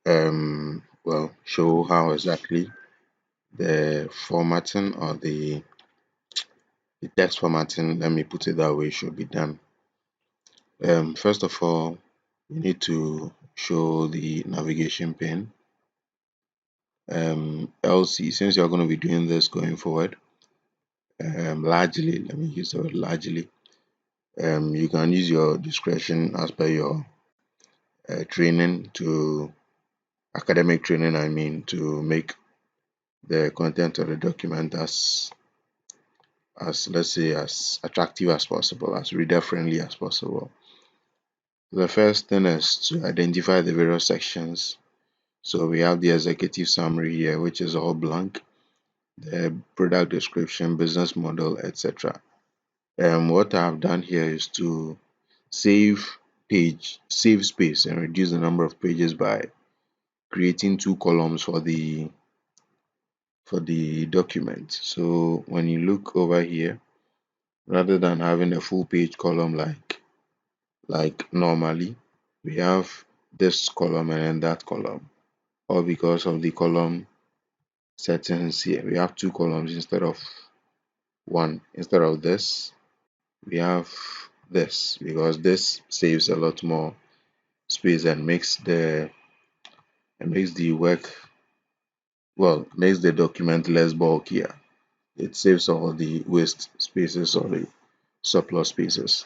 show how exactly the formatting or the text formatting, let me put it that way, should be done. First of all, we need to show the navigation pane. LC, since you're going to be doing this going forward, largely, let me use the word largely, you can use your discretion as per your training to academic training, I mean, to make the content of the document as let's say as attractive as possible, as reader friendly as possible. The first thing is to identify the various sections. So we have the executive summary here, which is all blank, the product description, business model, etc. What I've done here is to save space and reduce the number of pages by creating two columns for the document. So when you look over here, rather than having a full page column like normally, we have this column and then that column. All because of the column settings here. We have two columns instead of one. Instead of this, we have this because this saves a lot more space and makes the work, well, makes the document less bulkier. It saves all the waste spaces or the surplus spaces.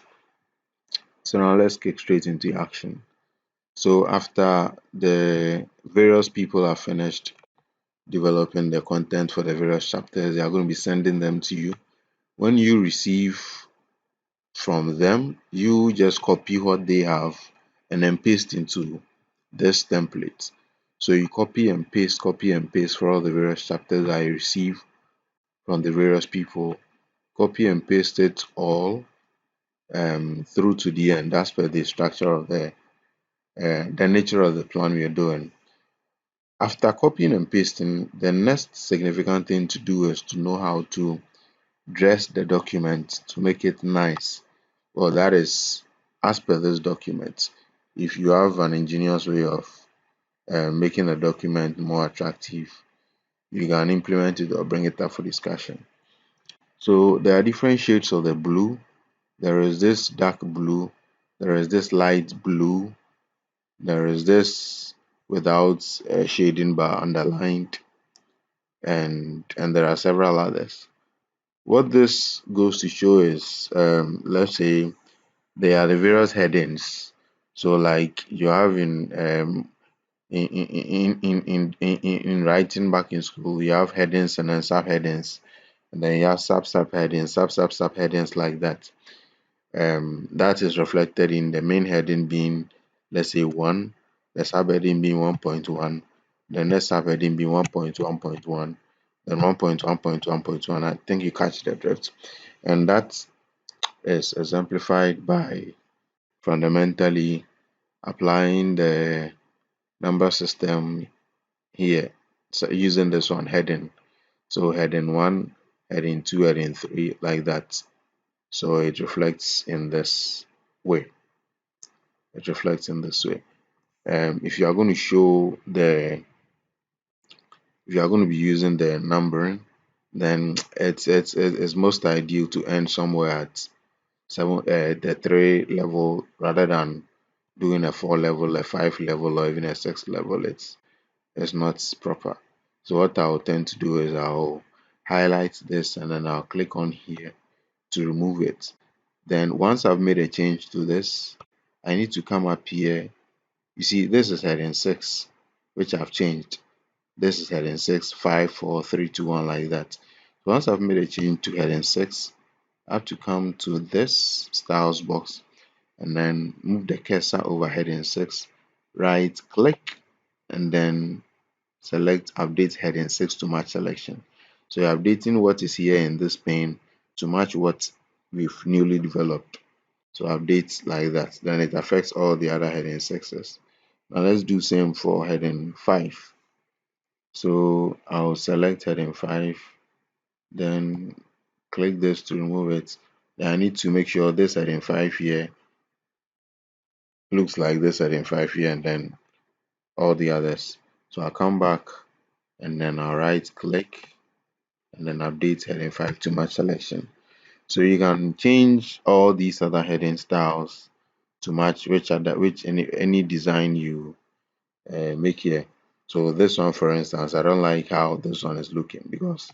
So now let's kick straight into action. So after the various people have finished developing the content for the various chapters, they are going to be sending them to you. When you receive from them, you just copy what they have and then paste into this template. So you copy and paste for all the various chapters I receive from the various people. Copy and paste it all through to the end. That's per the structure of the nature of the plan we are doing. After copying and pasting, the next significant thing to do is to know how to dress the document to make it nice. Well, that is as per this document. If you have an ingenious way of making a document more attractive, you can implement it or bring it up for discussion. So there are different shades of the blue. There is this dark blue, there is this light blue, there is this without shading bar underlined, and there are several others. What this goes to show is, let's say there are the various headings. So like you have in writing back in school, you have headings and then subheadings, and then you have subheadings, subheadings like that. That is reflected in the main heading being, let's say, 1, the subheading being 1.1, the next subheading being 1.1.1, then 1.1.1.1. I think you catch the drift. And that is exemplified by fundamentally applying the number system here. So using this one heading. So heading 1, heading 2, heading 3, like that. So it reflects in this way. It reflects in this way. If you are going to show the, if you are going to be using the numbering, then it's most ideal to end somewhere at the 3 level rather than doing a 4 level, a 5 level, or even a 6 level. It's not proper. So what I'll tend to do is I'll highlight this and then I'll click on here to remove it. Then once I've made a change to this, I need to come up here. You see, this is heading 6, which I've changed. This is heading 6, 5, 4, 3, 2, 1, like that. So once I've made a change to heading 6, I have to come to this styles box and then move the cursor over heading 6, right click, and then select update heading 6 to match selection. So you're updating what is here in this pane to match what we've newly developed. So updates like that, then it affects all the other heading 6s. Now let's do same for heading 5. So I'll select heading 5, then click this to remove it. Then I need to make sure this heading 5 here looks like this heading 5 here, and then all the others. So I'll come back and then I'll right click and then update heading 5 to match selection. So you can change all these other heading styles to match which any design you make here. So this one, for instance, I don't like how this one is looking because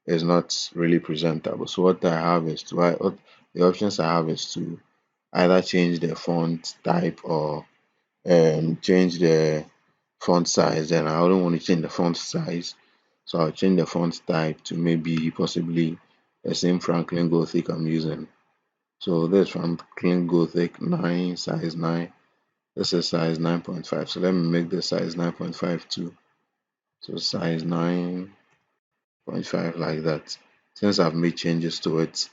it's not really presentable. So what I have is the options I have is to either change the font type or change the font size. And I don't want to change the font size, so I'll change the font type to maybe possibly the same Franklin Gothic I'm using. So this Franklin Gothic 9, size 9. This is size 9.5. So let me make the size 9.5 too. So size 9.5 like that. Since I've made changes to it,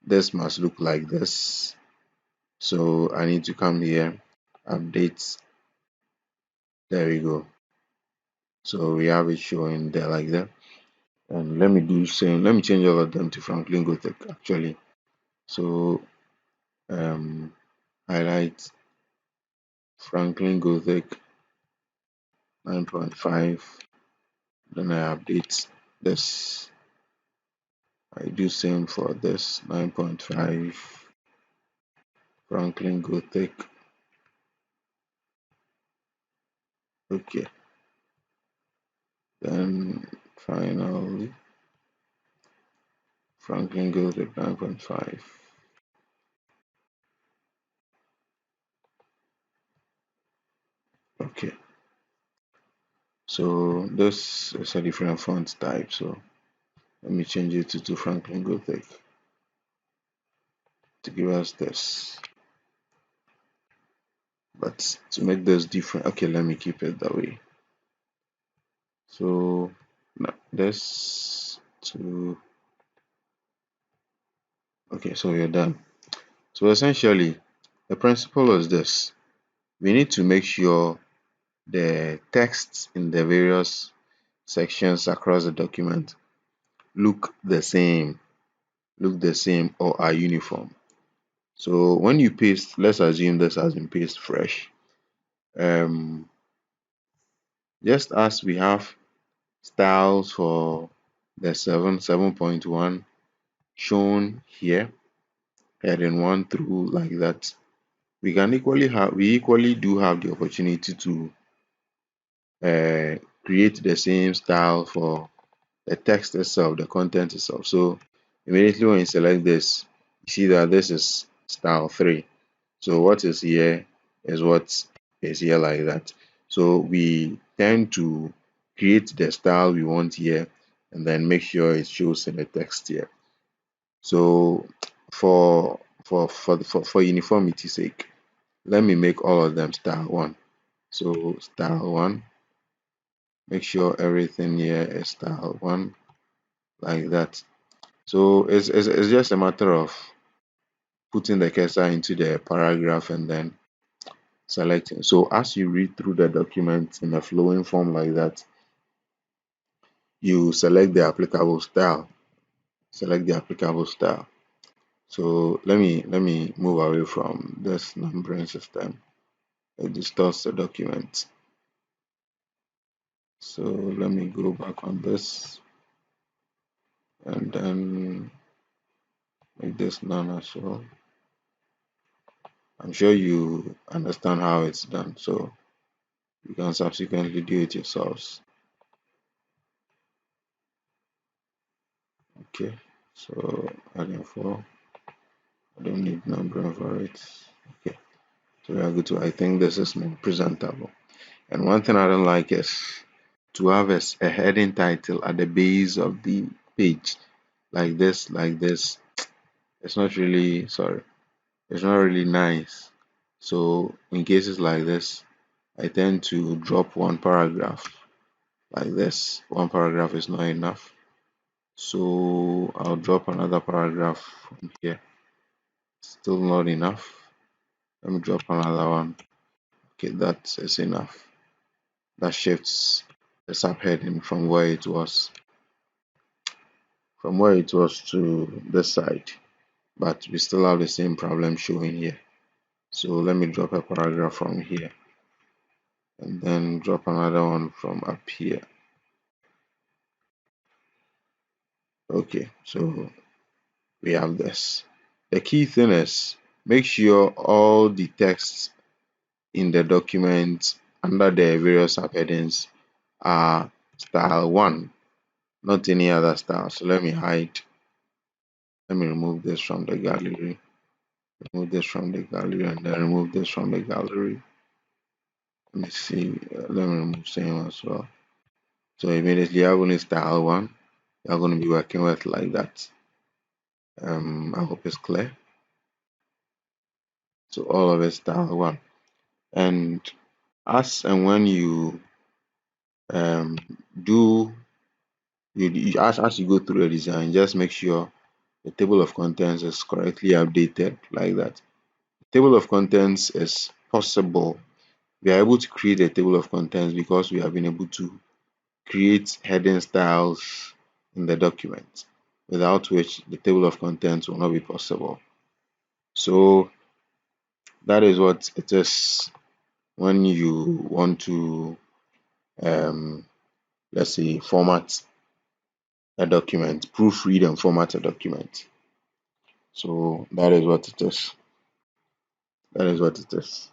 this must look like this. So I need to come here, update. There we go. So we have it showing there like that. And let me do same. Let me change all of them to Franklin Gothic actually. So highlight Franklin Gothic 9.5. Then I update this. I do same for this 9.5 Franklin Gothic. Okay. Then finally Franklin Gothic 9.5. Okay. So this is a different font type. So let me change it to Franklin Gothic to give us this. But to make this different, okay, let me keep it that way. So now this to okay, so we're done. So essentially the principle is this: we need to make sure the text in the various sections across the document look the same or are uniform. So when you paste, let's assume this has been pasted fresh. Just as we have styles for the 7.1 shown here, heading 1 through like that, we equally do have the opportunity to create the same style for the text itself, the content itself. So immediately when you select this, you see that this is style 3. So what is here is what is here like that. So we tend to create the style we want here and then make sure it shows in the text here. So for uniformity sake, let me make all of them style 1. So style 1, make sure everything here is style 1 like that. So it's just a matter of putting the cursor into the paragraph and then selecting. So as you read through the document in a flowing form like that, you select the applicable style. Select the applicable style. So let me move away from this numbering system. It distorts the document. So let me go back on this and then make this none as well. I'm sure you understand how it's done, so you can subsequently do it yourselves. Okay, so adding 4. I don't need numbering for it. Okay, so we are good to. I think this is more presentable. And one thing I don't like is to have a heading title at the base of the page like this, like this. It's not really sorry. It's not really nice. So in cases like this, I tend to drop one paragraph like this. One paragraph is not enough. So I'll drop another paragraph from here. Still not enough. Let me drop another one. Okay, that is enough. That shifts the subheading from where it was to this side. But we still have the same problem showing here. So let me drop a paragraph from here and then drop another one from up here. Okay, so we have this. The key thing is make sure all the text in the document under the various subheadings are style 1, not any other style. So let me remove this from the gallery, remove this from the gallery, and then remove this from the gallery. Let me see, let me remove same as well. So immediately you're going to style 1, you're going to be working with like that. I hope it's clear. So all of it style 1. And as and when you um, do as you go through the design, just make sure the table of contents is correctly updated like that. Table of contents is possible. We are able to create a table of contents because we have been able to create heading styles in the document, without which the table of contents will not be possible. So that is what it is when you want to um, let's say format a document, proofread and format a document. So that is what it is. That is what it is.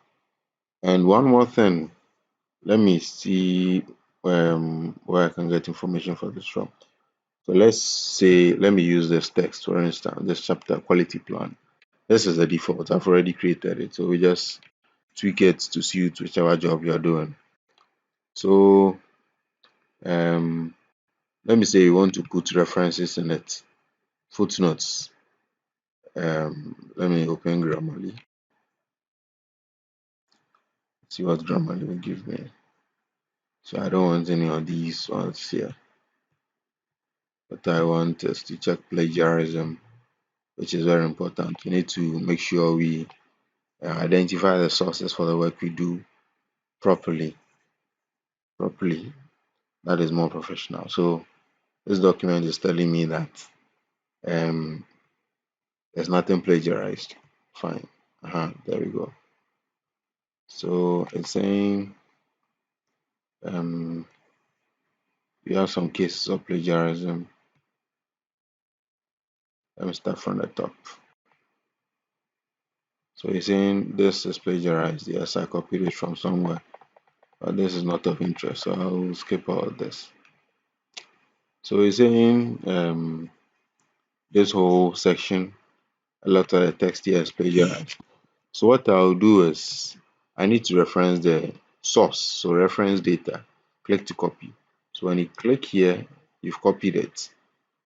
And one more thing, let me see where I can get information for this from. So let's say, let me use this text for instance, this chapter quality plan. This is the default. I've already created it. So we just tweak it to suit whichever job you're doing. So um, let me say you want to put references in it, footnotes. Let me open Grammarly, see what Grammarly will give me. So I don't want any of these ones here. What I want is to check plagiarism, which is very important. We need to make sure we identify the sources for the work we do properly. Properly, that is more professional. So this document is telling me that um, there's nothing plagiarized. Fine. There we go. So it's saying um, we have some cases of plagiarism. Let me start from the top. So it's saying this is plagiarized. Yes, I copied it from somewhere, but this is not of interest, so I'll skip all of this. So it's saying this whole section, a lot of the text here is plagiarized. So what I'll do is I need to reference the source, so reference data, click to copy. So when you click here, you've copied it,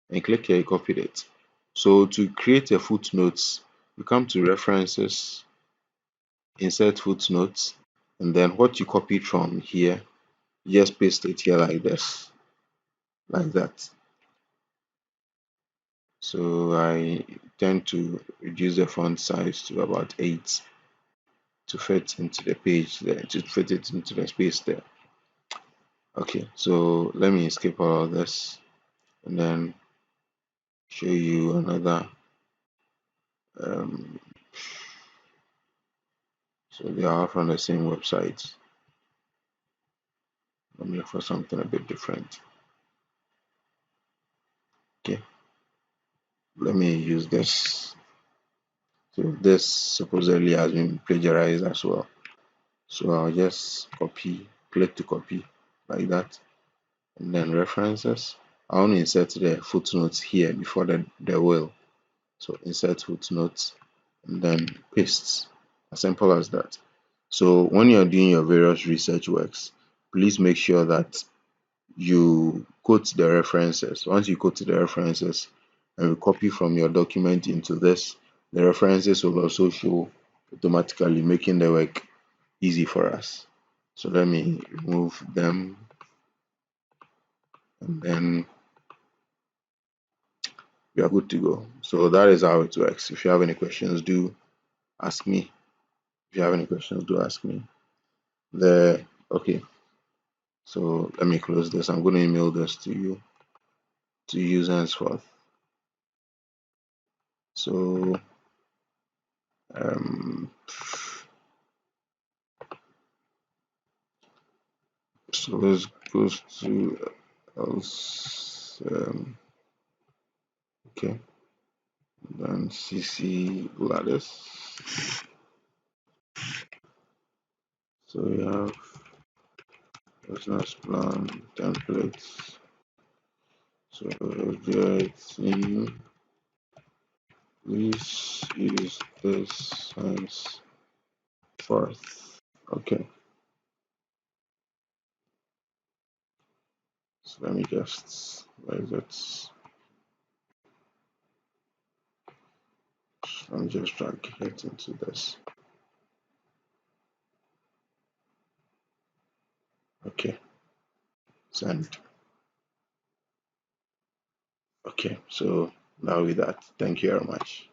and click here, you copied it. So to create a footnote, you come to references, insert footnotes, and then what you copied from here, you just paste it here like this, like that. So I tend to reduce the font size to about 8 to fit into the page there, to fit it into the space there. Okay, so let me skip all of this and then show you another. Um, so they are from the same website. Let me look for something a bit different. Okay, let me use this. So this supposedly has been plagiarized as well. So I'll just copy, click to copy like that, and then references. I want to insert the footnotes here before the will. So insert footnotes and then paste. As simple as that. So when you're doing your various research works, please make sure that you quote the references. Once you quote the references and you copy from your document into this, the references will also show automatically, making the work easy for us. So let me remove them, and then we are good to go. So that is how it works. If you have any questions, do ask me. If you have any questions, do ask me. Okay. So let me close this. I'm going to email this to you to use henceforth. So um, So let's go to else. Okay, then CC Lattice. So we have business plan templates. So object in please use this science first. Okay, so let me just like that. Let me just drag it into this. Okay, send. Okay, so now with that, thank you very much.